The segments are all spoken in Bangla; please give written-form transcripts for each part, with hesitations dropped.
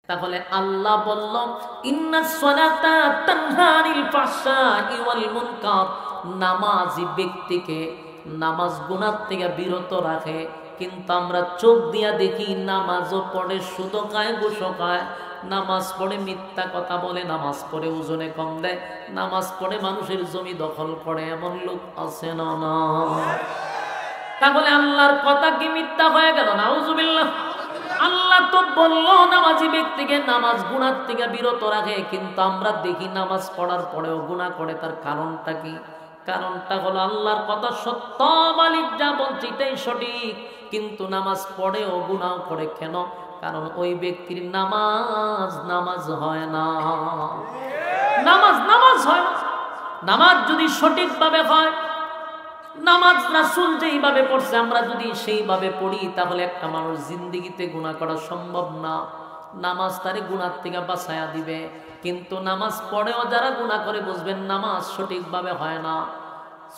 তাহলে আল্লাহ বলল ইন্নাস সালাতা তানহা আনিল ফাহশাই ওয়াল মুনকার, নামাজি ব্যক্তিকে নামাজ গুনাহ থেকে বিরত রাখে। কিন্তু আমরা চোখ দিয়া দেখি নামাজও পড়ে, সুদও খায়, ঘুষও খায়, নামাজ পড়ে মিথ্যা কথা বলে, নামাজ পড়ে ওজনে কম দেয়, নামাজ পড়ে মানুষের জমি দখল করে, এমন লোক আছে না? না। তাহলে আল্লাহর কথা কি মিথ্যা হয়ে গেল? নাউজুবিল্লাহ। আল্লাহ তো বললো নামাজি ব্যক্তিকে নামাজ গুনাহ থেকে বিরত রাখে, কিন্তু আমরা দেখি নামাজ পড়ার পরেও গুনাহ করে। তার কারণটা কি? কারণটা হলো আল্লাহর কথা সত্য, মালিক যা বলছে এটাই সঠিক, কিন্তু নামাজ পড়েও গুনাহ করে। কেন? কারণ ওই ব্যক্তির নামাজ হয় না। নামাজ হয় না। নামাজ যদি সঠিকভাবে হয়, নামাজ রাসূল যেইভাবে পড়ছে আমরা যদি সেইভাবে পড়ি, তাহলে একটা মানুষ জিন্দেগিতে গুনাহ করা সম্ভব না। নামাজ তারে গুনাহ থেকে বাঁচায়া দিবে। কিন্তু নামাজ পড়েও যারা গুনাহ করে, বুঝবেন নামাজ সঠিকভাবে হয় না।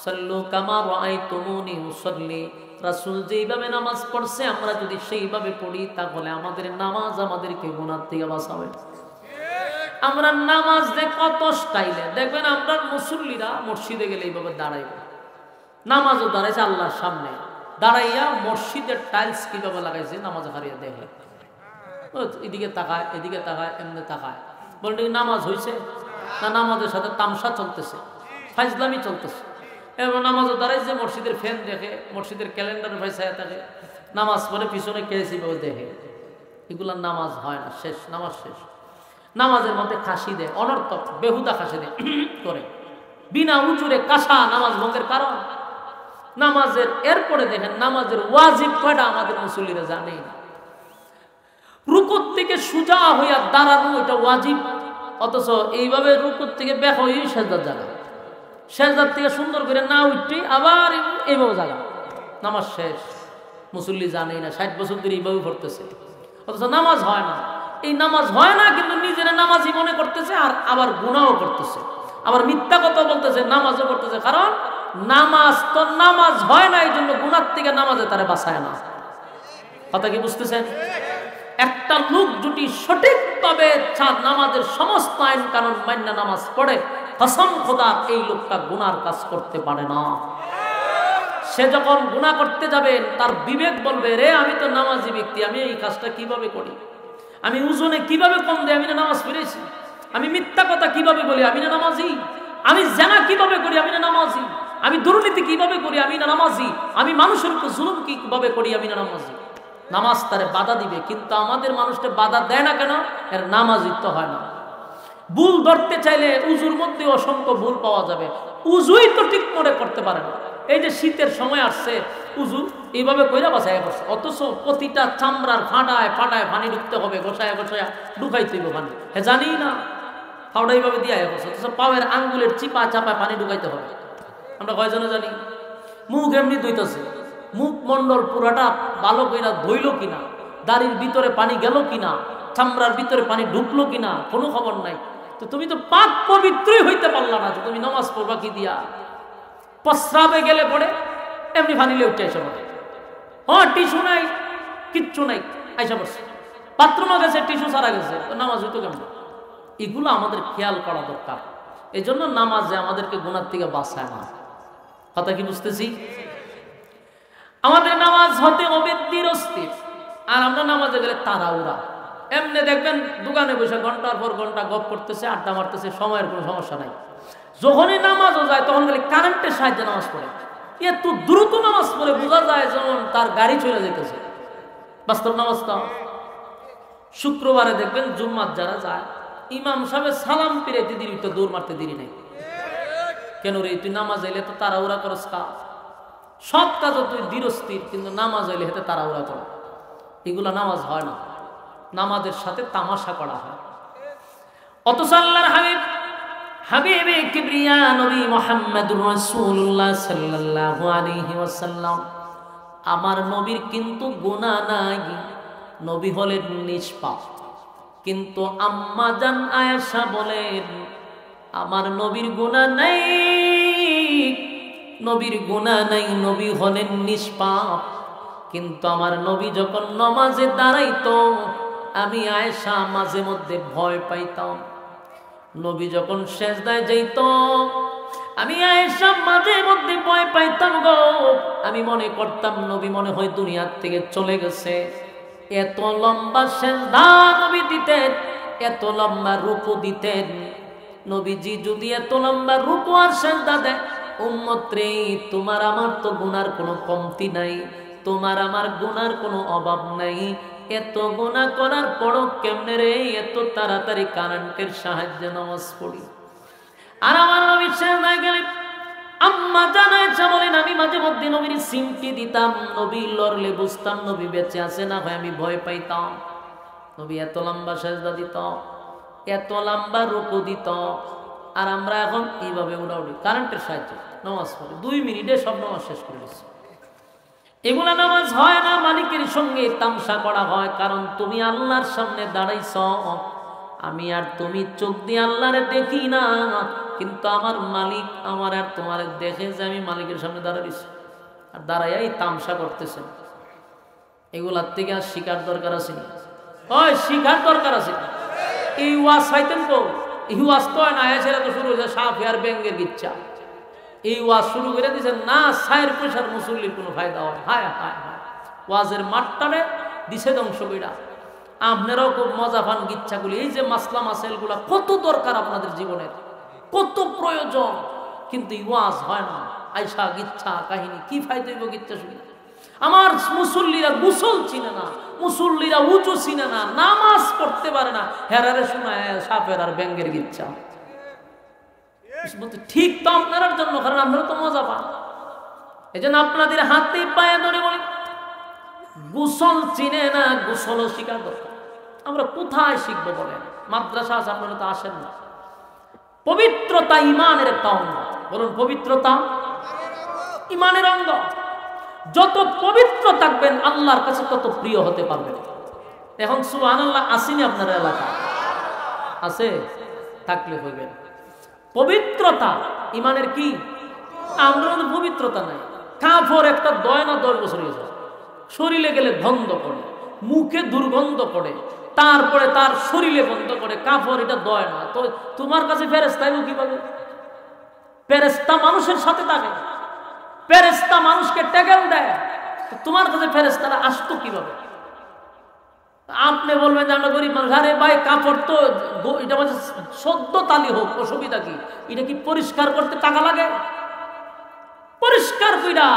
সাল্লু কামা রাআইতুমুনি উসাল্লি, রাসূল যেইভাবে নামাজ পড়ছে আমরা যদি সেইভাবে পড়ি, তাহলে আমাদের নামাজ আমাদেরকে গুনাহ থেকে বাঁচাবে। আমরা নামাজ কত স্টাইলে দেখবেন, আমরা মুসল্লিরা মসজিদে গেলে এইভাবে দাঁড়াইবে, নামাজও দাঁড়াইছে আল্লাহর সামনে, দাঁড়াইয়া মসজিদের টাইলস কিভাবে লাগাইছে নামাজ হারিয়ে দেখে, এদিকে তাকায়, এদিকে তাকায়, এমনি তাকায়, বলতে নামাজ হয়েছে না? নামাজের সাথে তামসা চলতেছে, ফাইজলামি চলতেছে। এবার নামাজও দাঁড়াইছে, মসজিদের ফ্যান দেখে, মসজিদের ক্যালেন্ডার ভাইসায় থাকে, নামাজ পড়ে পিছনে কেসি দেখে। এগুলা নামাজ হয় না, শেষ, নামাজ শেষ। নামাজের মধ্যে খাসি দেয়, অনর্থক বেহুদা খাসি দেয় করে, বিনা উজুরে কাঁসা, নামাজ ভঙ্গের কারণ। নামাজের এরপরে দেখেন নামাজের ওয়াজিব কয়টা আমাদের মুসল্লিরা জানেই না। রুকুর থেকে সুজা হইয়া দাঁড়ানো এটা ওয়াজিব, অথচ এইভাবে রুকুর থেকে বের হয়ে সেজদার জায়গা, সেজদার থেকে সুন্দর করে না উঠতে আবার এইভাবে জায়গা, নামাজ শেষ। মুসল্লি জানেই না, 60 বছর ধরে এইভাবে পড়তেছে, অথচ নামাজ হয় না। এই নামাজ হয় না, কিন্তু নিজেরা নামাজি মনে করতেছে, আর আবার গুনাহও করতেছে, আবার মিথ্যা কথা বলতেছে, নামাজও করতেছে। কারণ নামাজ তো নামাজ হয় না, এই জন্য গুনাহ থেকে নামাজে তারা বাঁচায় না। কথা কি বুঝতেছেন? একটা লোক যদি সঠিকভাবে নামাজের সমস্ত আইন কানুন মান্য নামাজ পড়ে, কসম খোদা এই লোকটা গুনার কাজ করতে পারে না। সে যখন গুনাহ করতে যাবে, তার বিবেক বলবে, রে আমি তো নামাজি ব্যক্তি, আমি এই কাজটা কিভাবে করি, আমি ওজনে কিভাবে কম দেয়, আমি না নামাজ পড়েছি, আমি মিথ্যা কথা কিভাবে বলি, আমি না নামাজি, আমি জানা কিভাবে করি, আমি না নামাজি, আমি দুর্নীতি কিভাবে করি, আমি না নামাজি, আমি মানুষের উপর জুলুম কিভাবে করি, আমি না নামাজি। নামাজ তারে বাধা দিবে, কিন্তু আমাদের মানুষটা বাধা দেয় না কেন? এর নামাজই তো হয় না। ভুল ধরতে চাইলে উজুর মধ্যে অসংখ্য ভুল পাওয়া যাবে, উজুই তো ঠিক করে করতে পারে না। এই যে শীতের সময় আসছে, উজু এইভাবে কইরা বাসায় করছে, অথচ প্রতিটা চামড়ার ফাটায় ফাটায় পানি ঢুকতে হবে, গোসায় গোসায় ঢুকাইতে হবে পানি, হ্যাঁ জানি না, ফাউডা এইভাবে দিয়ে করছে, অথচ পায়ের আঙ্গুলের চিপা চাপায় পানি ঢুকাইতে হবে। আমরা কয়জনে জানি? মুখ এমনি ধুইতেছে, মুখ মন্ডল পুরাটা ভালো কইরা ধইল কিনা, দাড়ির ভিতরে পানি গেল কিনা, চামড়ার ভিতরে পানি ঢুকলো কিনা, কোনো খবর নাই। তো তুমি তো পাক পবিত্রই হইতে পারলা না, তুমি নামাজ পড়বা কি দিয়া? প্রস্রাবে গেলে পড়ে এমনি ফানিলে উঠে এসে পড়ে, হ্যাঁ টিস্যু নাই, কিচ্ছু নাই, আইসা পড়ছে, বাথরুমে গেছে, টিস্যু সারা গেছে, নামাজ হইতো কেমন? এগুলো আমাদের খেয়াল করা দরকার। এই জন্য নামাজে আমাদেরকে গুনাহ থেকে বাঁচায় না। কথা কি বুঝতেছি? আমাদের নামাজ হতে হবে ধীরস্থির, আর আমরা নামাজে গেলে তাড়াহুড়া। এমনি দেখবেন দোকানে বসে ঘন্টার পর ঘন্টা গপ করতেছে, আড্ডা মারতেছে, সময়ের কোনো সমস্যা নাই। যখনই নামাজও যায় তখন গেলে কারেন্টের সাহায্যে নামাজ পড়ে, এত দ্রুত নামাজ পড়ে বোঝা যায় যেমন তার গাড়ি চলে যেতেছে। বাস্তব নামাজটা শুক্রবারে দেখবেন জুম্মাত যারা যায়, ইমাম সাহেব সালাম ফিরাইতে দেরি, তো দৌড় মারতে দেরি নাই। কেন রে, তুই নামাজ এলে তো তাড়াহুড়া করস কা? সব কাজও তুই ধীরস্থির, কিন্তু নামাজ এলে হেতে তাড়াহুড়া কর, এগুলা নামাজ হয় না। নামাজের সাথে তামাশা করা হয়। অথচ আল্লাহর হাবিবে কিবরিয়া নবী মুহাম্মদুর রাসূলুল্লাহ সাল্লাল্লাহু আলাইহি ওয়াসাল্লাম, আমার নবীর কিন্তু গুনাহ নাই, নবী হলেন নিষ্পাপ। কিন্তু আম্মা জান আয়েশা বলেন, আমার নবীর গুনাহ নাই, নবীর গুনাহ নাই, নবী হলেন নিষ্পাপ। কিন্তু আমার নবী যখন নামাজে দাঁড়াইতো, আমি আয়েশা মাঝে মধ্যে ভয় পাইতাম। নবী যখন সেজদায় যাইত আমি আয়েশা মাঝে মধ্যে ভয় পাইতাম গো। আমি মনে করতাম নবী মনে হয় দুনিয়ার থেকে চলে গেছে। এত লম্বা সেজদা নবী দিতেন, এত লম্বা রুকু দিতেন। নবীজি যদি এত লম্বা রুকু আর সেজদা দেয়, উম্মত রে তোমার আমার তো গুনার কোনো কমতি নাই, তোমার আমার গুনার কোনো অভাব নাই। এত গুনাহ করার পরও কেমনে রে এত তাড়াতাড়ি কারেন্টের সাহায্যে নামাজ পড়ি। আর আমার নবী সেজদায় গেলে আম্মা জানাইছে বলেন আমি মাঝে মধ্যে নবীর সিমটি দিতাম। নবী লড়লে বুঝতাম নবী বেঁচে আছে না হয়, আমি ভয় পাইতাম। নবী এত লম্বা সেজদা দিত, এত লম্বা রুকু দিত। আর আমরা এখন এইভাবে উড়াউড়ি কারেন্টের সাহায্যে নামাজ পড়ি, 2 মিনিটে সব নামাজ শেষ করে দিচ্ছি। এগুলা নামাজ হয় না, মালিকের সঙ্গে তামসা করা হয়। কারণ তুমি আল্লাহর সামনে দাঁড়াইছ, আমি আর তুমি চোখ দিয়ে আল্লাহরে দেখি না, কিন্তু আমার মালিক আমার আর তোমার দেখে যে আমি মালিকের সামনে দাঁড়াইছি, আর দাঁড়াইয়াই তামসা করতেছেন। এগুলার থেকে আর শিকার দরকার আছে না? ওই শিকার দরকার আছে। এই ওয়াজ পাইতেন তো, এই ওয়াজ তো হয় না, এসেরা তো শুরু হয়েছে সাপ আর ব্যাঙ্গের গিচ্ছা। এই ওয়াজ শুরু করে দিয়েছেন না, সায়ের পেশার মুসল্লির কোনো ফায়দা হয়? হায় হায় হায়, ওয়াজের মাঠটারে দিছে ধ্বংস কইরা। আপনারাও খুব মজা পান গিচ্ছাগুলি। এই যে মাসলা মাসাইলগুলা কত দরকার আপনাদের জীবনের, কত প্রয়োজন, কিন্তু ওয়াজ হয় না। আয়সা গিচ্ছা কাহিনী, কি ফায়দা হইব গিচ্ছা শুনে? আমার মুসল্লিরা গোসল চিনে না, মুসল্লিরা উঁচু চিনে না, নামাজ পড়তে পারে না, হেরারে শোনায় সাপের আর ব্যাঙ্গের গিচ্ছা। ঠিক তো আপনার জন্য, কারণ আপনারা তো মজা পান। এই জন্য আপনাদের হাতে পায়ে ধরে বলি গোসল চিনে না, গোসলও শিকার দরকার। আমরা কোথায় শিখবো বলেন? মাদ্রাসা আছে, আপনারা তো আসেন না। পবিত্রতা ইমানের একটা অঙ্গ। বলুন, পবিত্রতা ইমানের অঙ্গ। যত পবিত্র থাকবেন আল্লাহর কাছে তত প্রিয় হতে পারবেন। এখন সুবহানাল্লাহ আসেনি আপনার এলাকা? আছে? থাকলে হইবেন। পবিত্রতা ইমানের কি? আমরা পবিত্রতা নাই। কাফর একটা 10 বছর গেছে, শরীরে গেলে গন্ধ করে, মুখে দুর্গন্ধ করে, তারপরে তার শরীরে গন্ধ করে। কাফর এটা দয় না, তো তোমার কাছে ফেরেশতা আইবো কিভাবে? ফেরেশতা মানুষের সাথে থাকে, ফেরেশতা মানুষকে ট্যাগেল দেয়, তোমার কাছে ফেরেশতারা আসতো কিভাবে? আপনি বলবেন যে আমরা গরিব মানুষ। আরে ভাই, কাপড় তো এটা বলছে সদ্য তালি হোক, অসুবিধা কি? এটা কি পরিষ্কার করতে টাকা লাগে? পরিষ্কার কইরা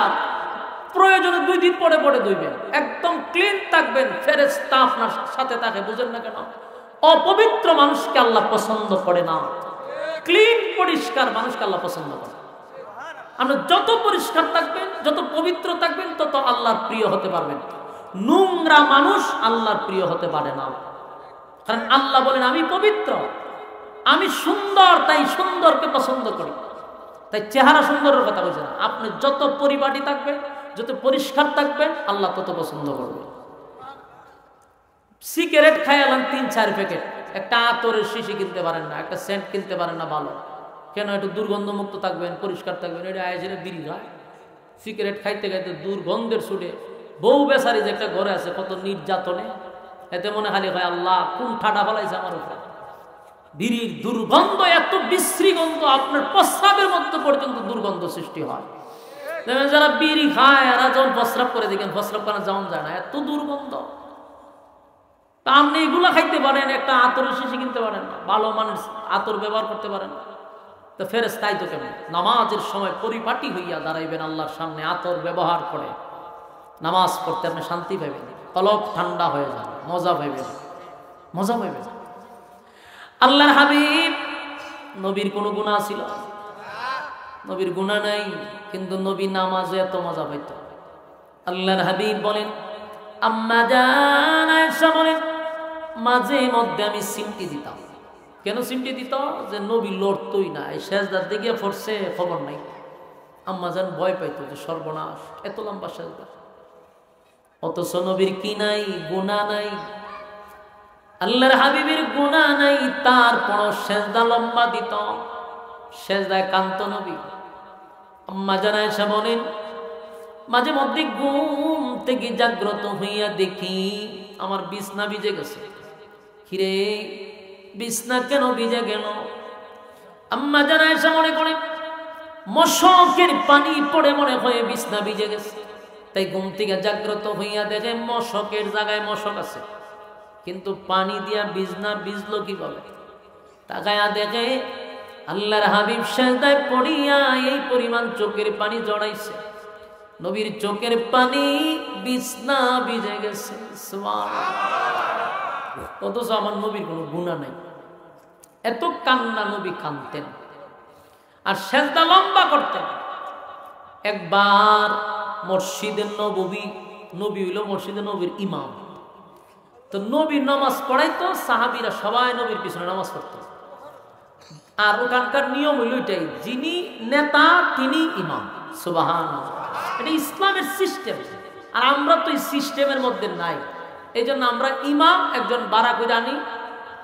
প্রয়োজনে 2 দিন পরে পরে ধুইবেন, একদম ক্লিন থাকবেন। ফেরেশতা আপনার সাথে থাকে, বুঝেন না কেন? অপবিত্র মানুষকে আল্লাহ পছন্দ করে না, ক্লিন পরিষ্কার মানুষকে আল্লাহ পছন্দ করে। আমরা যত পরিষ্কার থাকবেন, যত পবিত্র থাকবেন, তত আল্লাহর প্রিয় হতে পারবেন। নোংরা মানুষ আল্লাহর প্রিয় হতে পারে না, কারণ আল্লাহ বলেন আমি পবিত্র, আমি সুন্দর, তাই সুন্দরকে পছন্দ করি। তাই চেহারা সুন্দরের কথা বলছে না, আপনি যত পরিপাটি থাকবেন, যত পরিষ্কার থাকবেন, আল্লাহ তত পছন্দ করবে। সিগারেট খাইলাম 3-4 প্যাকেট, একটা আতরের শিশি কিনতে পারেন না, একটা সেন্ট কিনতে পারেন না ভালো। কেন? একটু দুর্গন্ধমুক্ত থাকবেন, পরিষ্কার থাকবেন। এটা আয়োজনে বিড়ি খায়, সিগারেট খাইতে খাইতে দুর্গন্ধের ছুটে বউ বেচারি যে একটা ঘরে আছে, কত নির্যাতনে, এতে মনে খালি হয় আল্লাহ কোন ঠাডা ফেলাইছে আমার উপরে। বিড়ির দুর্গন্ধ এত বিশ্রী গন্ধ, আপনার প্রস্রাবের মধ্যে পর্যন্ত দুর্গন্ধ সৃষ্টি হয়। দেখবেন যারা বিড়ি খায় এরা যখন প্রস্রাব করে, দেখেন প্রস্রাব করা যেমন যায় না, এত দুর্গন্ধ। তা আপনি এগুলা খাইতে পারেন, একটা আতরের শিশি কিনতে পারেন না, ভালো মানুষ আতর ব্যবহার করতে পারেন না। তো ফেরেশতাই তো কেমন নামাজের সময় পরিপাটি হইয়া দাঁড়াইবেন আল্লাহর সামনে, আতর ব্যবহার করে নামাজ পড়তে আপনি শান্তি পাইবেন, কলব ঠান্ডা হয়ে যাবে, মজা পাইবেন, মজা পাইবেন। আল্লাহর হাবিব নবীর কোনো গুনাহ ছিল? নবীর গুনাহ নাই, কিন্তু নবী নামাজে এত মজা পাইত। আল্লাহর হাবিব বলেন, আম্মা জান আয়েশা বলেন, মাঝে মধ্যে আমি সিমটি দিতাম। কেন সিমটি দিত? যে নবী লড়তই না, এই সেজদার দিকে পড়ছে খবর নাই। আম্মা জান ভয় পাইতো যে সর্বনাশ, এত লম্বা সেজদা, অথচ নবীর কি নাই? গুনাহ নাই। আল্লাহর হাবিবের গুনাহ নাই, তারপর সেজদা লম্বা দিত, সেজদায় কান্ত নবী। আম্মা জান আয়েশা বলেন, মাঝে মধ্যে ঘুম থেকে জাগ্রত হইয়া দেখি আমার বিছনা ভিজে গেছে, কিরে বিছনা কেন ভিজে গেল? আম্মা জান আয়েশা মনে করে মশকের পানি পড়ে মনে হয় বিছনা ভিজে গেছে। তাই ঘুম থেকে জাগ্রত হইয়া দেখে মশকের জায়গায় মশক আছে, কিন্তু পানি দিয়া বিছনা ভিজলো কিভাবে? তাকায়া দেখে আল্লাহর হাবিব সেজদায় পড়িয়া এই পরিমাণ চোখের পানি জড়াইছে। নবীর চোখের পানি বিছনা ভিজে গেছে। সুবহানাল্লাহ। অথচ আমার নবীর কোনো গুনাহ নাই, এত কান্না নবী কাঁদতেন আর সেজদা লম্বা করতেন। একবার মসজিদের নববী, নবী হইল মসজিদে নবীর ইমাম, তো নবীর নামাজ পড়াইতো, সাহাবীরা সবাই নবীর পিছনে নামাজ পড়তো। আর ওখানকার নিয়ম হইল এটাই, যিনি নেতা তিনি ইমাম। সুবহানাল্লাহ। এটা ইসলামের সিস্টেম, আর আমরা তো এই সিস্টেমের মধ্যে নাই। এই জন্য আমরা ইমাম একজন বাড়া করে আনি,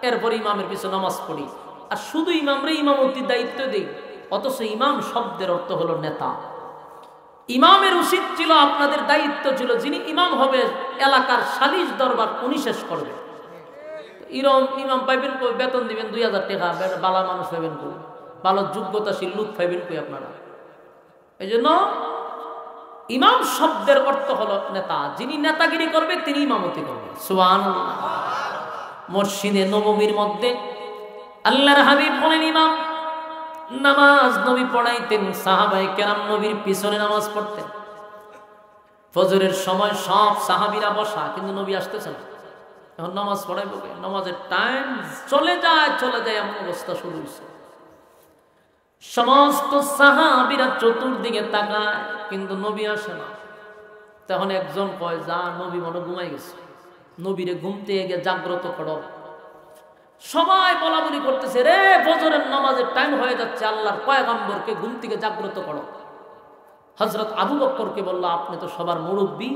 এরপর ইমামের পিছনে নামাজ পড়ি, আর শুধু ইমামরে ইমামতির দায়িত্ব দিই। অথচ ইমাম শব্দের অর্থ হলো নেতা। ইমামের উচিত ছিল, আপনাদের দায়িত্ব ছিল, যিনি ইমাম হবে এলাকার সালিশ দরবার উনি শেষ করবে। ইমাম পাইবেন কই? বেতন দিবেন 2000 টাকা, বালা মানুষ পাইবেন কই? ভালো যোগ্যতাশীল লোক পাইবেন কই আপনারা? এই জন্য ইমাম শব্দের অর্থ হলো নেতা, যিনি নেতাগিরি করবে তিনি ইমামতি করবে। সুবহানাল্লাহ। মসজিদে নববীর মধ্যে আল্লাহর হাবিব বলেন ইমাম নামাজ নবী পড়াইতেন, সাহাবায়ে কেরাম নবীর পিছনে নামাজ পড়তেন। ফজরের সময় সব সাহাবীরা বসা, কিন্তু নবী আসতেছেন। এখন নামাজ পড়াইব, নামাজের টাইম চলে যায় এমন অবস্থা শুরু হয়েছে। সমস্ত সাহাবীরা চতুর্দিকে তাকায়, কিন্তু নবী আসে না। তখন একজন কয়, যা নবী মনে ঘুমাই গেছে, নবীরে ঘুমতে গিয়ে জাগ্রত করো। সবাই বলা বলি করতেছে, রে ফজরের নামাজের টাইম হয়ে যাচ্ছে, আল্লাহর পয়গম্বরকে ঘুম থেকে জাগ্রত করো। হযরত আবু বকরকে বলল, আপনি তো সবার মুরব্বী,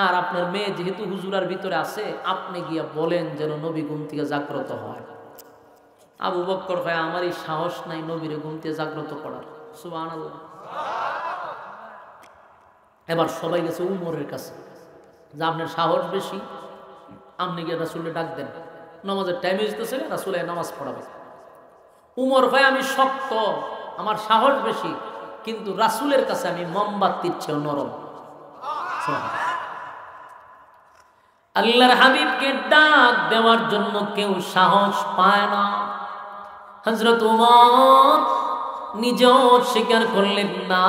আর আপনার মেয়ে যেহেতু হুজুরার ভিতরে আছে, আপনি গিয়া বলেন যেন নবী ঘুম থেকে জাগ্রত হয়। আবু বকর ভাই, আমার এই সাহস নাই নবীরে ঘুম থেকে জাগ্রত করার। সুবহানাল্লাহ। এবার সবাই গেছে উমরের কাছে, যে আপনার সাহস বেশি, আপনি গিয়ে রাসূলকে ডাক দেন, নামাজের টাইমে যেতেছে, রাসূল নামাজ পড়াবে। উমর ভাই, আমি শক্ত, আমার সাহস বেশি, কিন্তু রাসূলের কাছে আমি মোমবাতির চেয়ে নরম। আল্লাহর হাবিবকে ডাক দেওয়ার জন্য কেউ সাহস পায় না। হযরত উমর নিজেও স্বীকার করলেন না,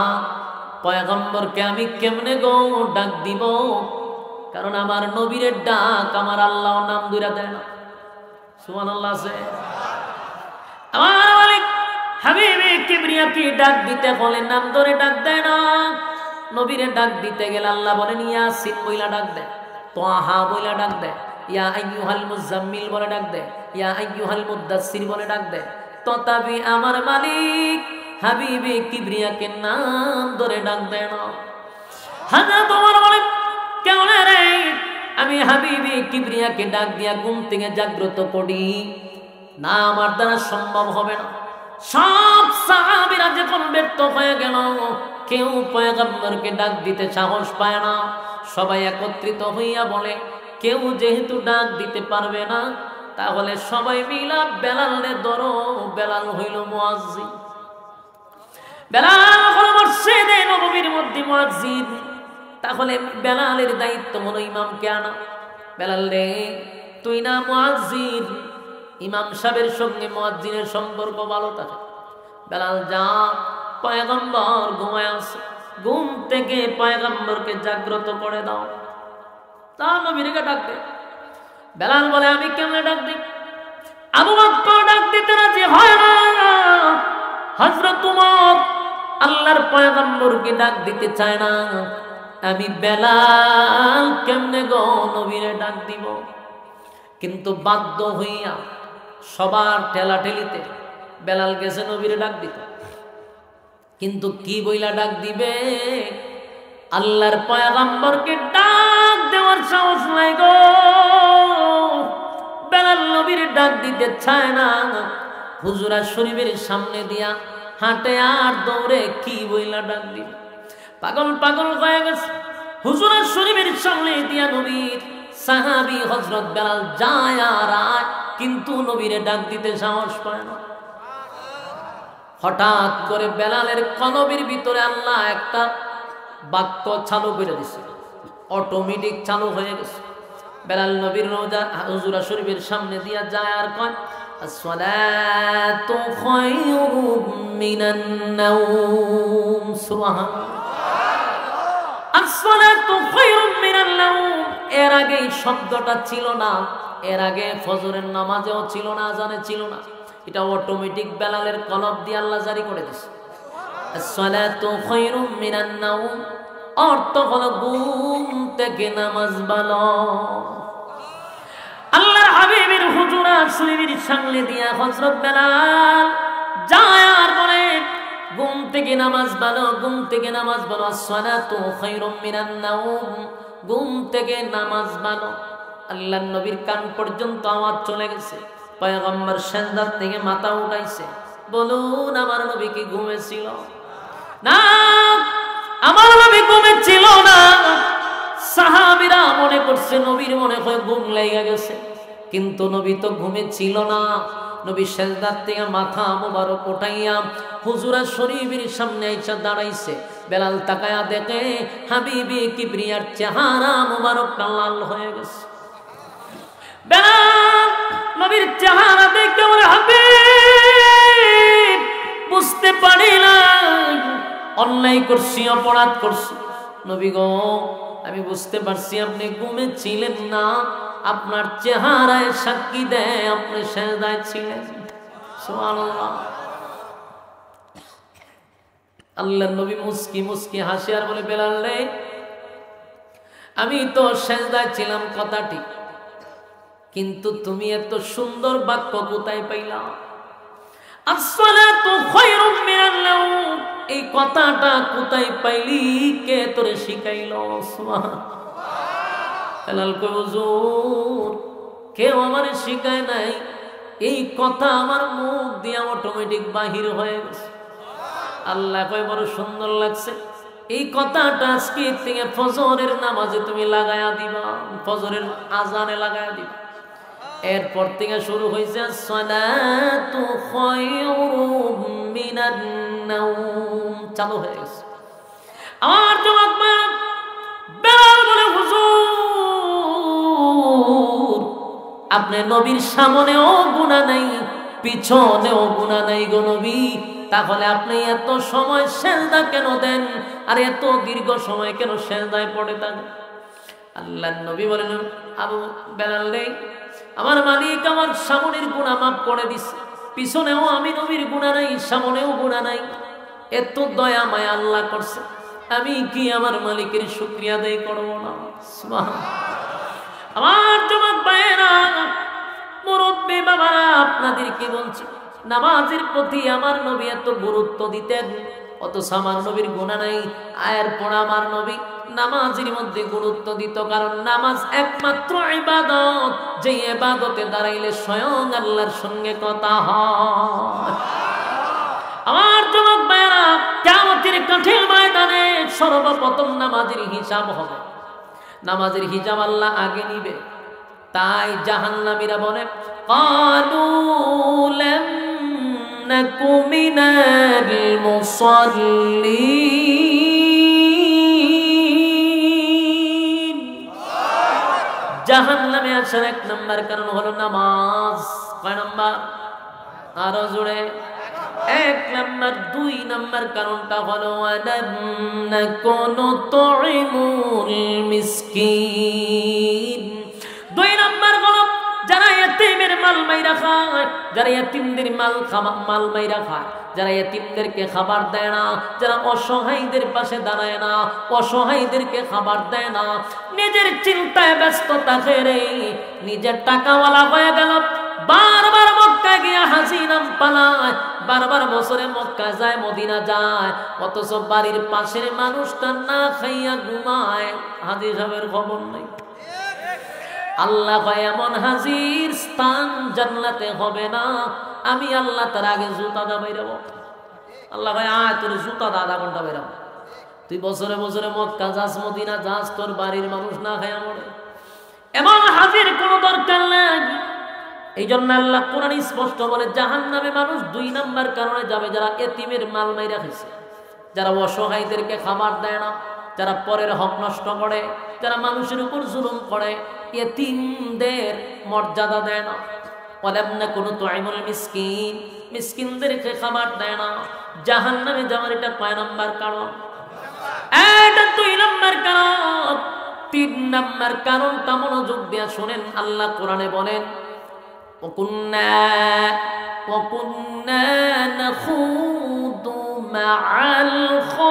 পয়গম্বরকে আমি কেমনে গো ডাক দিব, কারণ আমার নবীর ডাক আমার আল্লাহ নাম ধরে দেয় না। সুবহানাল্লাহ। আছে আমার মালিক হাবিবে কিবরিয়াকে ডাক দিতে বলে নাম ধরে ডাক দেয় না। নবীরে ডাক দিতে গেলে আল্লাহ বলেন ইয়াসিন বইলা ডাক দেয়, তাহা বইলা ডাক দেয়, ইয়া আইয়ুহাল মুজাম্মিল বলে ডাক দেয়, ইয়া আইয়ুহাল মুদাসসির বলে ডাক দেয়। তথাপি আমার মালিক হাবিবে কিবরিয়াকে নাম ধরে ডাক দেয় না। হাজার তোমার বলে কেমন রে, আমি হাবিবে কিবরিয়াকে ডাক দিয়া ঘুম থেকে জাগ্রত করি না, আমার দ্বারা সম্ভব হবে না। সব সাহাবীরা যখন ব্যর্থ হয়ে গেল, কেউ পয়গম্বরকে ডাক দিতে সাহস পায় না। সবাই একত্রিত হইয়া বলে, কেউ যেহেতু ডাক দিতে পারবে না, তাহলে সবাই মিলা বেলালে ধরো। বেলাল হইল মুয়াজ্জিন, বেলাল হলো মসজিদে নববীর মধ্যে মুয়াজ্জিন। তাহলে বেলালের দায়িত্ব হলো ইমামকে আনা। বেলাল রে, তুই না মুয়াজ্জিন, ইমাম সাহেবের সঙ্গে মুয়াজ্জিনের সম্পর্ক ভালো থাকে। বেলাল যা, পয়গম্বর ঘুমায় আছে, ঘুম থেকে পয়গম্বরকে জাগ্রত করে দাও। তা নবীকে ডাক দে। বেলাল বলে, আমি কেমনে ডাক দিই? আবু বকর ডাক দিতে রাজি হয় না। হযরত উমর আল্লাহর পয়গম্বরকে ডাক দিতে চায় না। আমি বেলাল কেমনে গো নবীরে ডাক দিব? কিন্তু বাধ্য হইয়া সবার ঠেলাঠেলিতে বেলাল গেছে নবীরে ডাক দিতে। কিন্তু কি বইলা ডাক দিবে? আল্লাহর পয়গম্বরকে ডাক দেওয়ার সাহস নাই গো। বেলাল নবীর ডাক দিতে চায় না। হুজুরা শরীফের সামনে দিয়া হাঁটে আর দৌড়ে কি বইলা ডাক দিবে? পাগল পাগল হয়ে গেছে। হুজুরা শরীফের সামনে দিয়া নবীর সাহাবী হযরত বেলাল যায় আর আয়, কিন্তু নবীরে ডাক দিতে সাহস পায় না। হঠাৎ করে বেলালের কলবের ভিতরে আল্লাহ একটা বাক্য চালু করে দিছে, অটোমেটিক চালু হয়ে গেছে। বেলাল নবীর রওজা হুজুরা শরীফের সামনে দিয়া যায় আর কয়, আসসালাতু খায়রুম মিনান নাওম। সুবহানাল্লাহ, আসসালাতু খায়রুম মিনান নাওম। এর আগে এই শব্দটা ছিল না, এর আগে ফজরের নামাজেও ছিল না, আজানে ছিল না। এটা অটোমেটিক বেলালের কলব দিয়ে আল্লাহ জারি করে দিয়েছে। আসসালাতু খায়রুম মিনান নাওম অর্থ হলো ঘুম থেকে নামাজ ভালো। আল্লাহর হাবিবের হুজুরা শরীফের সামনে দিয়া হযরত বেলাল যায় আর বলে, ঘুম থেকে নামাজ ভালো, ঘুম থেকে নামাজ ভালো। আসসালাতু খায়রুম মিনান নাওম, ঘুম থেকে নামাজ ভালো। আল্লাহর নবীর কান পর্যন্ত আওয়াজ চলে গেছে। পয়গম্বর সেজদা থেকে মাথা উঠাইছে। বলুন, আমার নবী কি ঘুমেছিল? না, আমার নবী ঘুমেছিল না। সাহাবীরা মনে করছে নবীর মনে হয় ঘুম লেগে গেছে, কিন্তু নবী তো ঘুমেছিল না। নবী সেজদা থেকে মাথা মোবারক উঠাইয়া হুজুরা শরীফের সামনে এসে দাঁড়াইছে। বেলাল তাকায়া দেখে হাবিবে কিবরিয়ার চেহারা মোবারকটা লাল হয়ে গেছে। বেলাল নবীর চেহারা দেখে বলে, হাবিব, বুঝতে পারি না অন্যায় করছি, অপরাধ করছি। নবী গো, আমি বুঝতে পারছি আপনি ঘুমে ছিলেন না, আপনার চেহারায় সাক্ষী দেয় আপনি সেজদায় ছিলেন। সুবহানাল্লাহ। আল্লাহর নবী মুস্কি মুস্কি হাসি আর বলে, বেলাল রে, আমি তো সেজদায় ছিলাম কথা ঠিক, কিন্তু তুমি এত সুন্দর বাক্য কোথায় পাইলা? আসসালাতু খায়রুম মিনান নাওম, এই কথাটা কোথায় পাইলি? কে তোরে শিখাইলো? সুবহানাল্লাহ। বেলাল কয়, হুজুর, কেউ আমারে শিখায় নাই, এই কথা আমার মুখ দিয়ে অটোমেটিক বাহির হয়ে গেছে। আল্লাহ কয়, বড় সুন্দর লাগছে, এই কথাটা আজকে থেকে ফজরের নামাজে তুমি লাগায়া দিবা, ফজরের আজানে লাগায়া দিবা। এরপর থেকে শুরু হয়েছে আসসালাতু খায়রুম মিনান নাওম, চালু হয়ে গেছে। আমার জবাব বেলাল বলে, হুজুর, আপনি নবীর সামনেও গুনাহ নাই, পিছনেও গুনাহ নাই গো নবী, তাহলে আপনি এত সময় সেজদা কেন দেন, আর এত দীর্ঘ সময় কেন সেজদায় পড়ে থাকেন? আল্লাহর নবী বলেন, আবু বেলাল রে, আমার মালিক আমার সামনের গুনাহ মাফ করে দিছে, পিছনেও আমি নবীর গুনাহ নাই, সামনেও গুনাহ নাই। এত দয়া মায়া আল্লাহ করছে, আমি কি আমার মালিকের শুকরিয়া আদায় করব না? সুবহানাল্লাহ। আমার জবাব ভাইয়েরা, মুরব্বি বাবারা, আপনাদেরকে বলছি, নামাজের প্রতি আমার নবী এত গুরুত্ব দিতেন, অথচ আমার নবীর গুনাহ নাই। আয়ের পর আমার নবী নামাজের মধ্যে গুরুত্ব দিত, কারণ নামাজ একমাত্র ইবাদত, যে ইবাদতে দাঁড়াইলে স্বয়ং আল্লাহর সঙ্গে কথা হয়। আমার যুবক ভাইয়েরা, কিয়ামতের কঠিন ময়দানে সর্বপ্রথম নামাজের হিসাব হবে, নামাজের হিসাব আল্লাহ আগে নিবে। তাই জাহান্নামীরা বলে, ক্বালু লাম নাকু মিনাল মুসাল্লিন। জাহান্নামে আসার এক নাম্বার কারণ হলো নামাজ। কয় নাম্বার? আরো জোরে। এক নাম্বার। দুই নাম্বার কারণটা হলো আলাম নাকুনু তুইমুল মিসকিন। দুই নাম্বার হলো যারা ইতিমের মাল মাইরা খায়, যারা ইতিমদের মাল মাইরা খায়, যারা ইতিমদেরকে খাবার দেয় না, যারা অসহায়দের পাশে দাঁড়ায় না, অসহায়দেরকে খাবার দেয় না, নিজের চিন্তায় ব্যস্ত থাকে রে, নিজের টাকাওয়ালা হয়ে গেল, বারবার মক্কা গিয়া হাজি নাম পালায়, বারবার বছরে মক্কা যায়, মদিনা যায়, অথচ বাড়ির পাশের মানুষটা না খাইয়া ঘুমায়, হাজি সাহেবের খবর নাই। আল্লাহ কয় এমন হাজির স্থান জান্নাতে হবে না, আমি আল্লাহ তার আগে জুতা দা বাইরাবো। আল্লাহ কয় আয় তোর জুতা দা আধা ঘন্টা বাইরাবো। তুই বছরে বছরে মক্কা যাস, মদিনা যাস, তোর বাড়ির মানুষ না খাইয়া মরে, এমন হাজির কোনো দরকার নাই। এই জন্য আল্লাহ কোরআন স্পষ্ট বলে জাহান্নামে মানুষ 2 নাম্বার কারণে যাবে, যারা এতিমের মাল মাইরা খাইছে, যারা অসহায়দেরকে খাবার দেয় না, যারা পরের হক নষ্ট করে, যারা মানুষের উপর জুলুম করে, এতিমদের মর্যাদা দেয় না। ওয়ালামনা কুনু তুইমুল মিসকিন, মিসকিনদেরকে খাবার দেয় না। জাহান্নামে যাওয়ার এটা কয় নাম্বার কারণ? এটা 2 নাম্বার কারণ। 3 নাম্বার কারণটা মনোযোগ দিয়ে শুনেন। আল্লাহ কোরআনে বলেন وَكُنَّا نَخُوضُ مَعَ الْخَائِضِينَ।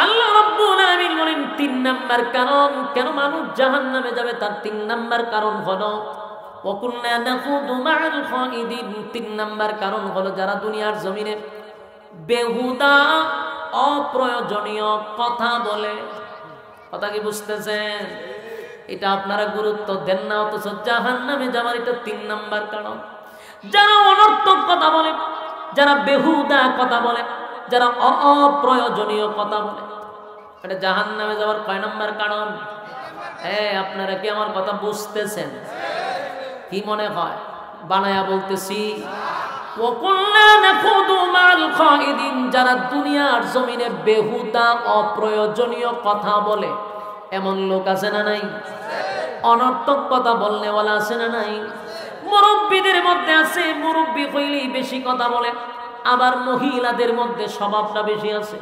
আল্লাহ রাব্বুল আলামিন বলেন 3 নাম্বার কারণ কেন মানুষ জাহান্নামে যাবে, তার 3 নাম্বার কারণ হলো وَكُنَّا نَخُوضُ مَعَ الْخَائِضِينَ। 3 নাম্বার কারণ হলো যারা দুনিয়ার জমিনে বেহুদা অপ্রয়োজনীয় কথা বলে। কথা কি বুঝতেছেন? এটা আপনারা গুরুত্ব দেন না, অথচ জাহান্নামে যাওয়ার এটা 3 নাম্বার কারণ। যারা অনর্থক কথা বলে, যারা বেহুদা কথা বলে, যারা অপ্রয়োজনীয় কথা বলে, এটা জাহান্নামে যাওয়ার কয় নাম্বার কারণ? আপনারা কি আমার কথা বুঝতেছেন? কি মনে হয় বানায়া বলতেছি? যারা দুনিয়ার জমিনে বেহুদা অপ্রয়োজনীয় কথা বলে, এমন লোক আছে না নাই? অনর্থক কথা বলনেওয়ালা আছে না নাই? মুরব্বীদের মধ্যে আছে, মুরব্বী হইলেই বেশি কথা বলে। আবার মহিলাদের মধ্যে স্বভাবটা বেশি আছে,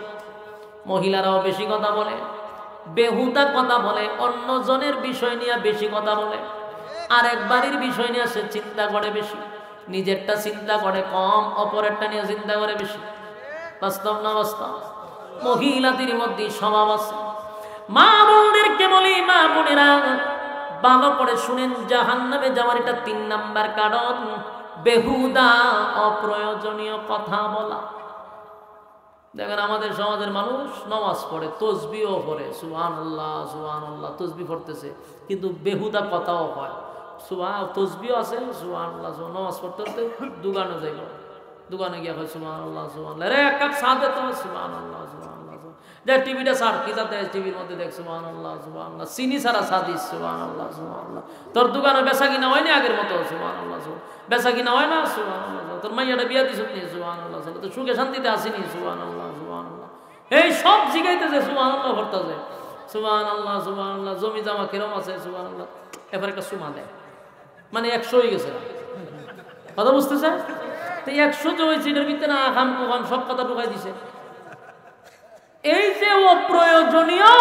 মহিলারাও বেশি কথা বলে, বেহুদা কথা বলে, অন্যজনের বিষয় নিয়ে বেশি কথা বলে, আর এক বাড়ির বিষয় নিয়ে সে চিন্তা করে বেশি, নিজেরটা চিন্তা করে কম, অপরেরটা নিয়ে চিন্তা করে বেশি। বাস্তব না বাস্তব? মহিলাদের মধ্যে স্বভাব আছে। মা বোনদেরকে বলি, মা বোনেরা ভালো করে শুনেন, জাহান্নামে যাওয়ার এটা 3 নাম্বার কারণ বেহুদা অপ্রয়োজনীয় কথা বলা। দেখেন আমাদের সমাজের মানুষ নামাজ পড়ে, তাসবিহও পড়ে, সুবহানাল্লাহ সুবহানাল্লাহ তাসবিহ পড়তেছে, কিন্তু বেহুদা কথাও হয়। তসবিও আছে, সুবহানাল্লাহ নামাজ পড়তে পড়তে দোকানে যাইল, দোকানে গিয়া হয় সুবহানাল্লাহ সুবহানাল্লাহ, রে এক কাপ চা দে তো, সুবহানাল্লাহ সুবহানাল্লাহ, যে টিভিটা ছাড়, কি যাতে টিভির মধ্যে দেখ সুবহানাল্লাহ সুবহানাল্লাহ, চিনি ছাড়া চা দিস, সুবহানাল্লাহ সুবহানাল্লাহ, তোর দোকানে বেচা কিনা হয় না আগের মতো, সুবহানাল্লাহ বেচা কিনা হয় না, সুবহানাল্লাহ, তোর মাইয়াটা বিয়া দিস নি, সুবহানাল্লাহ, তো সুখে শান্তিতে আসিনি, সুবহানাল্লাহ সুবহানাল্লাহ, এই সব জিগাইতেছে, সুবহানাল্লাহ ভরতেছে, সুবহানাল্লাহ সুবহানাল্লাহ, জমি জামা কিরম আছে, সুবহানাল্লাহ, এবার একটা সুমা দেয়, মানে 100 হয়ে গেছে। কথা বুঝতেছে? তো 100 যে হয়েছে, এটার ভিতরে না খাম কুখাম সব কথা ঢুকাই দিছে। এই যে অপ্রয়োজনীয়,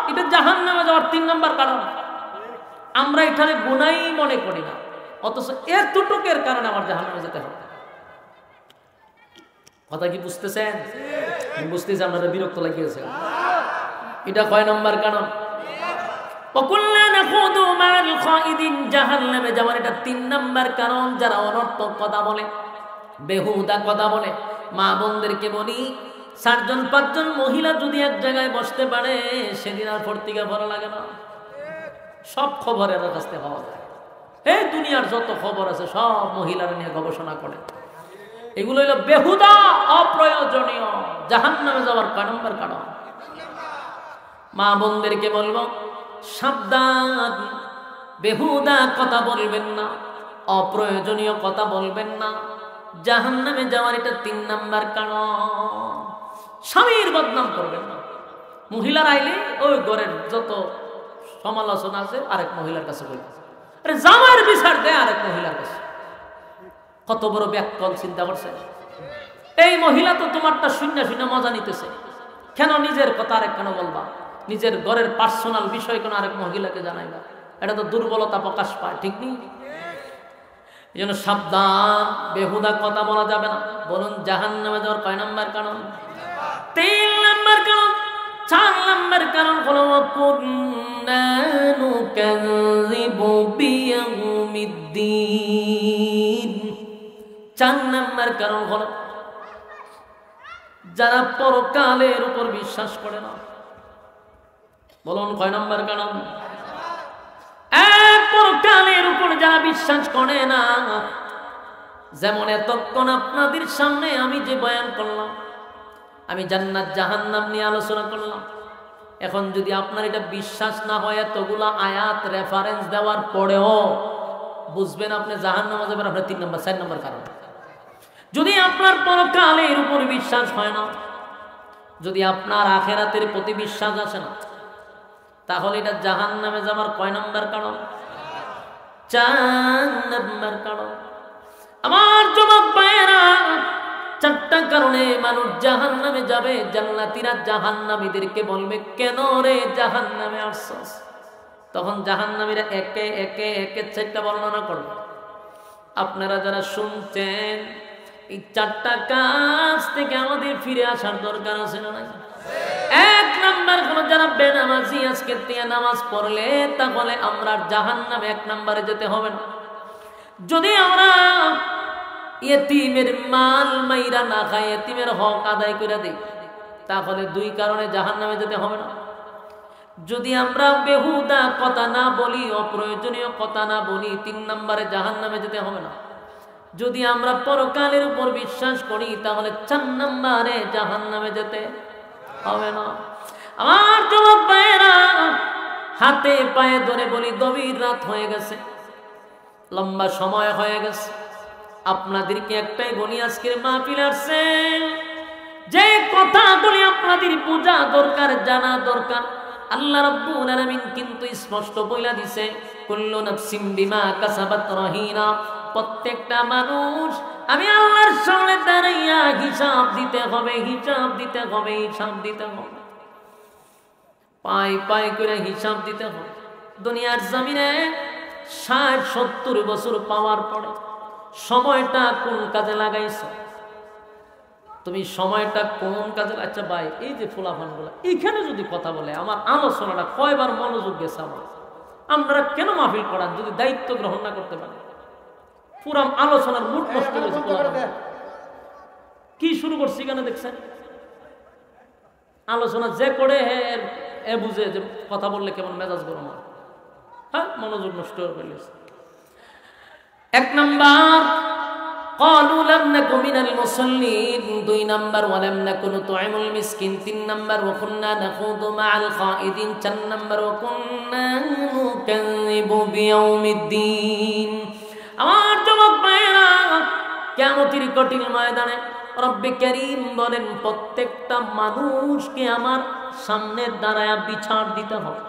এটা জাহান্নামে যাওয়ার 3 নাম্বার কারণ। আমরা এখানে গুনাই মনে করি না, অথচ এতটুকের কারণে আমার জাহান্নামে যেতে হবে। কথা কি বুঝতেছেন? বুঝতেছি আপনারা বিরক্ত লাগিয়েছে। এটা কয় নাম্বার কারণ? জাহান্নামে যাওয়ার এটা 3 নাম্বার কারণ। যারা অনর্থক কথা বলে, বেহুদা কথা বলে। মা বোনদেরকে বলি, 4-5 জন মহিলা যদি এক জায়গায় বসতে পারে, সেদিন আর পত্রিকা ভালো লাগে না, সব খবর এর কাছে পাওয়া যায়। এই দুনিয়ার যত খবর আছে সব মহিলারা নিয়ে গবেষণা করে। এগুলো হলো বেহুদা অপ্রয়োজনীয়, জাহান্নামে যাওয়ার কয় নাম্বার কারণ। মা বোনদেরকে বলবো, সাবধান, বেহুদা কথা বলবেন না, অপ্রয়োজনীয় কথা বলবেন না, জাহান্নামে যাওয়ার এটা 3 নাম্বার কারণ। স্বামীর বদনাম করবেন না। মহিলার আইলে ওই ঘরের যত সমালোচনা আছে আরেক মহিলার কাছে বলবে, আরে জামার বিচার দেয় আরেক মহিলার কাছে। কত বড় ব্যাককল, চিন্তা করছে? এই মহিলা তো তোমারটা শূন্য শূন্য মজা নিতেছে, কেন নিজের কথা আরেক কেন বলবা? নিজের ঘরের পার্সোনাল বিষয় কেন আরেক মহিলাকে জানাইবা? এটা তো দুর্বলতা প্রকাশ পায়, ঠিক নেই? এই জন্য সাবধান, বেহুদা কথা বলা যাবে না। বলুন জাহান্নামে যাওয়ার কয় নাম্বার কারণ? 3 নাম্বার কারণ। 4 নাম্বার কারণ হলো কুন্না নুকাযযিবু বিয়াউমিদ্দিন। 4 নাম্বার কারণ হলো যারা পরকালের উপর বিশ্বাস করে না। বলুন কয় নাম্বার কারণ? পরকালের উপর যারা বিশ্বাস করে না, যেমন এতক্ষণ আপনাদের সামনে আমি যে বয়ান করলাম, আমি জান্নাত জাহান্নাম নিয়ে আলোচনা করলাম। এখন যদি আপনার এটা বিশ্বাস না হয়, এতগুলা আয়াত রেফারেন্স দেওয়ার পরেও বুঝবেন আপনি জাহান্নামে যাবেন, আপনার 3 নম্বর 4 নম্বর কারণ। যদি আপনার পরকালের উপর বিশ্বাস হয় না, যদি আপনার আখেরাতের প্রতি বিশ্বাস আসে না, তাহলে এটা জাহান্নামে যাবার কয় নম্বর কারণ? 4 নম্বর কারণ। আমার যুবক ভাইয়েরা, 4টা কারণে মানুষ জাহান্নামে যাবে। জান্নাতীরা জাহান্নামীদেরকে বলবে, কেন রে জাহান্নামে আসছস? তখন জাহান্নামীরা একে একে 4টা বর্ণনা করবে। আপনারা যারা শুনছেন, এই 4টা কাজ থেকে আমাদের ফিরে আসার দরকার আছে না? 1 নাম্বার হলো, যারা বেনামাজি আজকে থেকে নামাজ পড়লে তাহলে আমরা জাহান্নামে 1 নম্বরে যেতে হবে না। যদি আমরা ইয়েতিমের মাল মাইরা না খাই, ইয়েতিমের হক আদায় করে দিই, তাহলে 2 কারণে জাহান্নামে যেতে হবে না। যদি আমরা বেহুদা কথা না বলি, অপ্রয়োজনীয় কথা না বলি, 3 নম্বরে জাহান্নামে যেতে হবে না। যদি আমরা পরকালের উপর বিশ্বাস করি, তাহলে 4 নম্বরে জাহান্নামে যেতে হবে না। আমার যুবক ভাইয়েরা, হাতে পায়ে ধরে বলি, গভীর রাত হয়ে গেছে, লম্বা সময় হয়ে গেছে। আপনাদেরকে একটাই বলি, আজকের মাহফিল আসছে, যে কথাগুলি আপনাদের বোঝা দরকার, জানা দরকার। আল্লাহ রাব্বুল আলামিন কিন্তু স্পষ্ট বইলা দিছে, কুল্লু নাফসিন বিমা কাসাবাত রহিনা। প্রত্যেকটা মানুষ আমি আল্লাহর সামনে দাঁড়াইয়া হিসাব দিতে হবে, হিসাব দিতে হবে, হিসাব দিতে হবে, পাই পাই করে হিসাব দিতে হবে। দুনিয়ার জমিনে 60-70 বছর পাওয়ার পরে সময়টা কোন কাজে লাগাইছ? তুমি সময়টা কোন কাজে? আচ্ছা ভাই, এই যে ফুলাফানগুলো এইখানে যদি কথা বলে, আমার আলোচনাটা কয়বার মনোযোগ গেছে আমার? আমরা কেন মাহফিল করার যদি দায়িত্ব গ্রহণ না করতে পারি? পুরো আলোচনার মুড নষ্ট করেছে। কি শুরু করছি কেন দেখছেন? আলোচনা যে করে এ বুঝে যে কথা বললে কেমন মেজাজ গরম হয়। হ্যাঁ, মনোযোগ নষ্ট করে ফেলেছে। 1 নাম্বার, قالوا لم نك من المصلين। 2 নাম্বার, ولم نك نطعم المسكين। 3 নাম্বার, وكنا نخوض مع الخائضين। 4 নাম্বার, وكنا نكذب بيوم الدين। আমার যুবক ভাইয়েরা, কিয়ামতের কঠিন ময়দানে রব্বে কারীম বলেন, প্রত্যেকটা মানুষকে আমার সামনে দাঁড়ায়া বিচার দিতে হবে,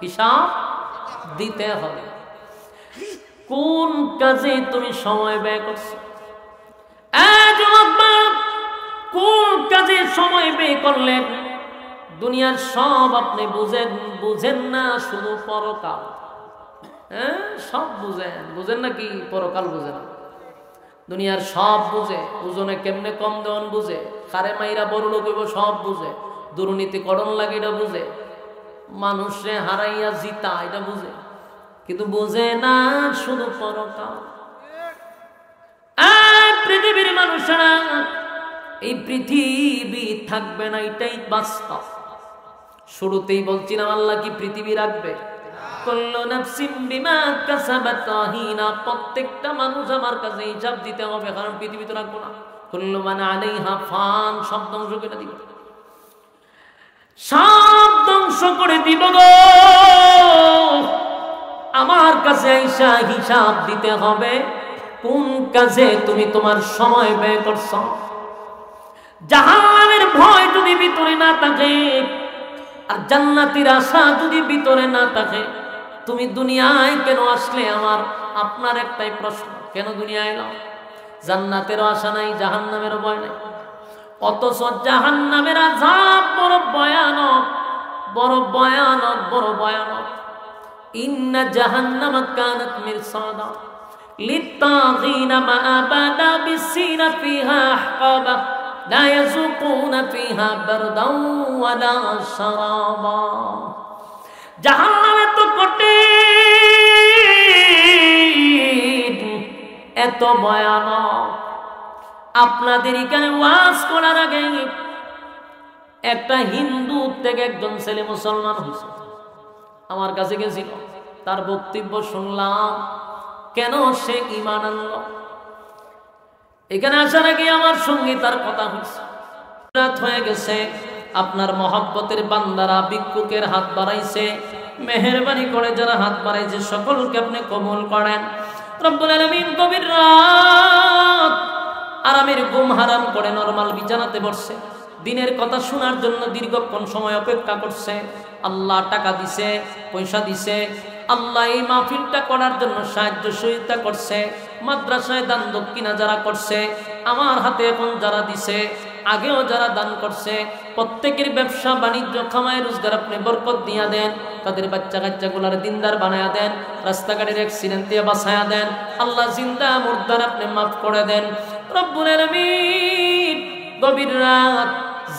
হিসাব দিতে হবে। কোন কাজে তুমি সময় ব্যয় করছো? কোন কাজে সময় ব্যয় করলেন? দুনিয়ার সব আপনি বুঝেন না, শুধু পরকাল। হ্যাঁ, সব বুঝেন না কি? পরকাল বুঝে না। দুনিয়ার সব বুঝে, ওজনে কেমনে কম দেওয়ান বুঝে, কারে মাইরা বড় লোক হইব সব বুঝে, দুর্নীতি করণ লাগে এটা বুঝে, মানুষে হারাইয়া জিতা এটা বুঝে, কিন্তু বুঝে না শুধু পরকাল। পৃথিবীর মানুষেরা, এই পৃথিবী থাকবে না, এটাই বাস্তব। শুরুতেই বলছিলাম, আল্লাহ কি পৃথিবী রাখবে? কুল্লু নাফসিন বিমা কাসাবাত রহিনা। প্রত্যেকটা মানুষ আমার কাছে হিসাব দিতে হবে, কারণ পৃথিবী তো রাখবো না। কুল্লু মান আলাইহা ফান, সব ধ্বংস করে দিব, সব ধ্বংস করে দিব গো। আমার কাছে আইসা হিসাব দিতে হবে, কোন কাজে তুমি তোমার সময় ব্যয় করছো। জাহান্নামের ভয় যদি ভিতরে না থাকে, আর জান্নাতের আশা যদি ভিতরে না থাকে, তুমি দুনিয়ায় কেন আসলে? আপনার একটাই প্রশ্ন, কেন দুনিয়ায় এলাম? জান্নাতেরও আশা নাই, জাহান্নামেরও ভয় নাই, অথচ জাহান্নামের আযাব বড় ভয়ানক, বড় ভয়ানক, বড় ভয়ানক। ইন্না জাহান্নামা কানাত মিরসাদা লিত্তাগিনা মাআবা লাবিসিনা ফিহা আহকাবা লা ইয়াযুকুনা ফিহা বারদাও ওয়ালা শারাবা। জাহান্নামে তো কঠিন, এত ভয়ানক। আপনাদের এখানে ওয়াজ করার আগে একটা হিন্দু থেকে একজন ছেলে মুসলমান হয়েছে, আমার কাছে গেছিল, তার বক্তব্য শুনলাম, কেন সে ঈমান আনলো। এখানে আসার আগে আমার সঙ্গে তার কথা হয়েছে, রাত হয়ে গেছে, আপনার মহব্বতের বান্দারা ভিক্ষুকের হাত বাড়াইছে, মেহেরবানি করে যারা হাত বাড়াইছে সকলকে আপনি কবুল করেন। রব্বুল আলামিন গভীর রাত আরামের ঘুম হারাম করে নরমাল বিছানাতে বসছে, দিনের কথা শোনার জন্য দীর্ঘক্ষণ সময় অপেক্ষা করছে। আল্লাহ টাকা দিছে, পয়সা দিছে, আল্লাহ এই মাহফিলটা করার জন্য সাহায্য সহযোগিতা করছে, মাদ্রাসায় দান দক্ষিণা যারা করছে, আমার হাতে এখন যারা দিছে, আগেও যারা দান করছে, প্রত্যেকের ব্যবসা বাণিজ্য খামায় রোজগার আপনি বরকত দিয়া দেন, তাদের বাচ্চা কাচ্চাগুলার দিনদার বানায়া দেন, রাস্তাঘাটের অ্যাক্সিডেন্ট দিয়ে বাঁচায়া দেন, আল্লাহ জিন্দা মুর্দার আপনি মাফ করে দেন। রব্বুল আলামিন গভীর রাত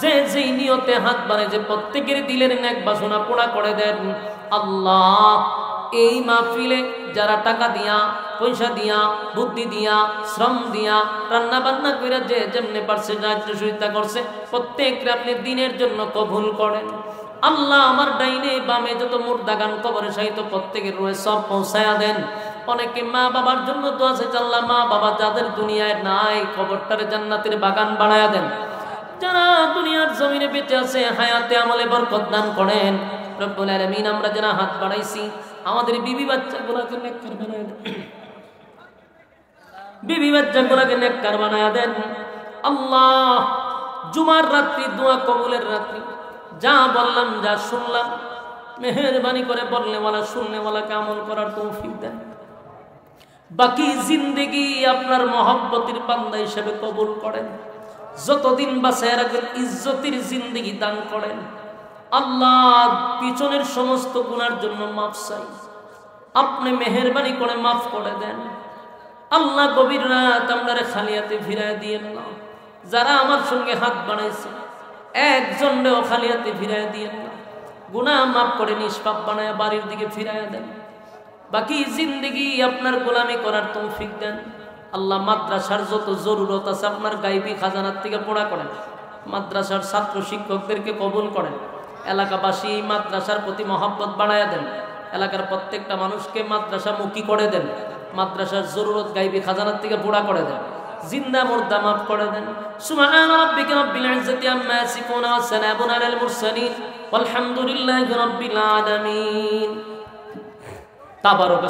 যে যেই নিয়তে হাত বাড়ায় যে প্রত্যেকের দিলের নেক বাসনা পুরা করে দেন। আল্লাহ এই মাহফিলে যারা টাকা দিয়া, পয়সা দিয়া, বুদ্ধি দিয়া, শ্রম দিয়া, রান্না বান্না করে যে যেমনে পারছে সাহায্য সহযোগিতা করছে, প্রত্যেককে আপনি দিনের জন্য কবুল করেন। আল্লাহ আমার ডাইনে বামে যত মুর্দাগান কবরে সাহিত্য প্রত্যেকের রয়ে সব পৌঁছায়া দেন। অনেকে মা বাবার জন্য দোয়া চাইছে, আল্লাহ মা বাবা যাদের দুনিয়ায় নাই কবরটারে জান্নাতের বাগান বানায়া দেন। যারা দুনিয়ার জমিনে বেঁচে আছে হায়াতে আমলে বরকত দান করেন। রব্বুল আলামিন আমরা যারা হাত বাড়াইছি আমাদের বিবি বাচ্চাগুলোকে নেককার বানায়া দেন, বিবি বাচ্চাগুলোকে নেককার বানায়া দেন। আল্লাহ জুমার রাত্রি দোয়া কবুলের রাত্রি, যা বললাম যা শুনলাম মেহেরবানি করে বলনেওয়ালা শুননেওয়ালাকে আমল করার তৌফিক দেন। বাকি জিন্দেগি আপনার মহব্বতের বান্দা হিসেবে কবুল করেন। যতদিন বাঁচায় রাখবেন ইজ্জতের জিন্দেগি দান করেন। আল্লাহ পিছনের সমস্ত গুনার জন্য মাফ চাই, আপনি মেহেরবানি করে মাফ করে দেন। আল্লাহ গভীর রাত আপনারে খালিয়াতে ফিরায় দিয়েন না। যারা আমার সঙ্গে হাত বানাইছে একজনও খালিয়াতে ফিরায় দিয়েন না। গুনাহ মাফ করে নিষ্পাপ বানায় বাড়ির দিকে ফিরায় দেন। বাকি জিন্দেগি আপনার গোলামি করার তৌফিক দেন। আল্লাহ মাদ্রাসার যত জরুরত আছে আপনার গাইবী খাজানার থেকে পুরা করেন। মাদ্রাসার ছাত্র শিক্ষকদেরকে কবুল করেন। এলাকাবাসী মাদ্রাসার প্রতি মহব্বত বাড়ায়া দেন। এলাকার প্রত্যেকটা মানুষকে মাদ্রাসা মুখী করে দেন। মাদ্রাসার জরুরত গাইবী খাজানার থেকে পুরা করে দেন। জিন্দা মুর্দা মাফ করে দেন। সুবহান রাব্বিকা রাব্বিল ইজ্জাতি আম্মা ইয়াসিফুন ওয়া সালামুন আলাল মুরসালিন ওয়ালহামদুলিল্লাহি রাব্বিল আলামিন। তাবারাক